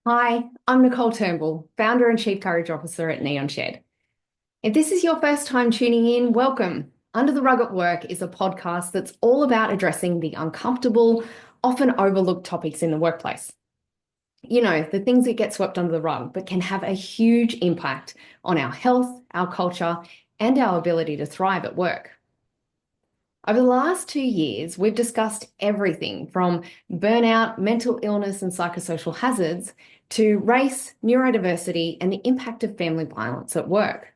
Hi, I'm Nicole Turnbull, founder and chief courage officer at Neon Shed. If this is your first time tuning in, welcome. Under the Rug at Work is a podcast that's all about addressing the uncomfortable, often overlooked topics in the workplace. You know, the things that get swept under the rug, but can have a huge impact on our health, our culture, and our ability to thrive at work. Over the last 2 years, we've discussed everything from burnout, mental illness, and psychosocial hazards to race, neurodiversity, and the impact of family violence at work.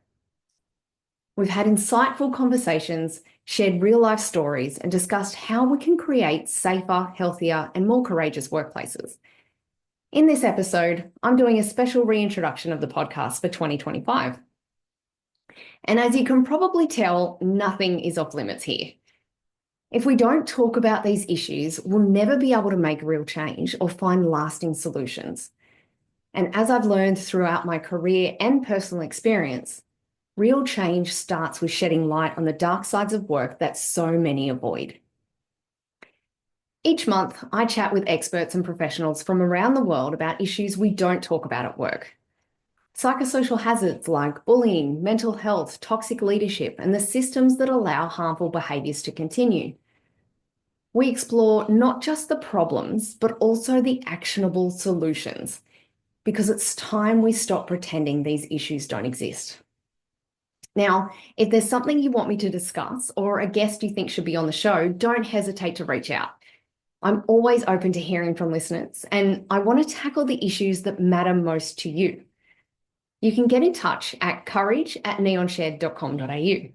We've had insightful conversations, shared real-life stories, and discussed how we can create safer, healthier, and more courageous workplaces. In this episode, I'm doing a special reintroduction of the podcast for 2025. And as you can probably tell, nothing is off limits here. If we don't talk about these issues, we'll never be able to make real change or find lasting solutions. And as I've learned throughout my career and personal experience, real change starts with shedding light on the dark sides of work that so many avoid. Each month, I chat with experts and professionals from around the world about issues we don't talk about at work. Psychosocial hazards like bullying, mental health, toxic leadership, and the systems that allow harmful behaviours to continue. We explore not just the problems, but also the actionable solutions, because it's time we stop pretending these issues don't exist. Now, if there's something you want me to discuss or a guest you think should be on the show, don't hesitate to reach out. I'm always open to hearing from listeners, and I want to tackle the issues that matter most to you. You can get in touch at courage@neonshed.com.au.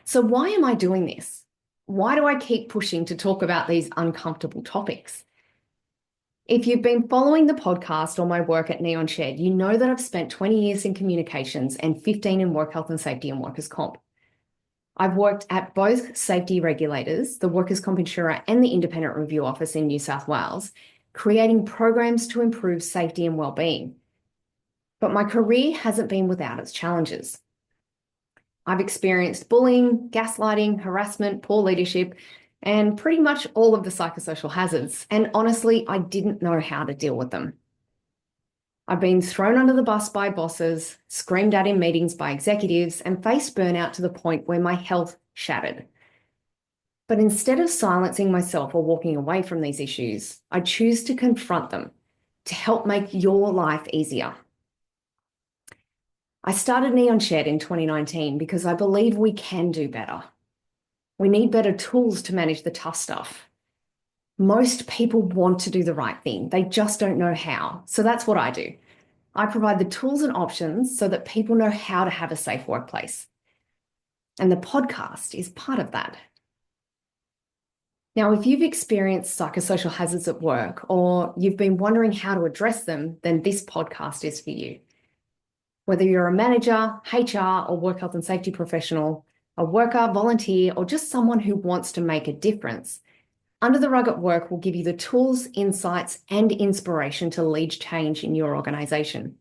So why am I doing this? Why do I keep pushing to talk about these uncomfortable topics? If you've been following the podcast or my work at Neon Shed, you know that I've spent 20 years in communications and 15 in work health and safety and workers' comp. I've worked at both safety regulators, the Workers' Comp Insurer and the Independent Review Office in New South Wales, creating programs to improve safety and wellbeing. But my career hasn't been without its challenges. I've experienced bullying, gaslighting, harassment, poor leadership, and pretty much all of the psychosocial hazards. And honestly, I didn't know how to deal with them. I've been thrown under the bus by bosses, screamed at in meetings by executives, and faced burnout to the point where my health shattered. But instead of silencing myself or walking away from these issues, I choose to confront them to help make your life easier. I started Neon Shed in 2019 because I believe we can do better. We need better tools to manage the tough stuff. Most people want to do the right thing. They just don't know how. So that's what I do. I provide the tools and options so that people know how to have a safe workplace. And the podcast is part of that. Now, if you've experienced psychosocial hazards at work or you've been wondering how to address them, then this podcast is for you. Whether you're a manager, HR, or work health and safety professional, a worker, volunteer, or just someone who wants to make a difference, Under the Rug at Work will give you the tools, insights, and inspiration to lead change in your organisation.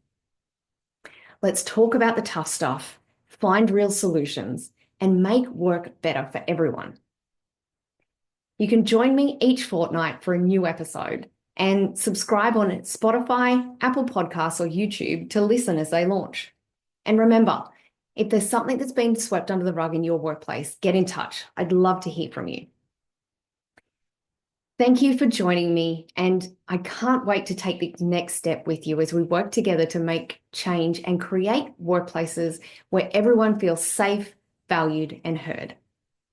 Let's talk about the tough stuff, find real solutions, and make work better for everyone. You can join me each fortnight for a new episode and subscribe on Spotify, Apple Podcasts, or YouTube to listen as they launch. And remember, if there's something that's been swept under the rug in your workplace, get in touch. I'd love to hear from you. Thank you for joining me, and I can't wait to take the next step with you as we work together to make change and create workplaces where everyone feels safe, valued, and heard.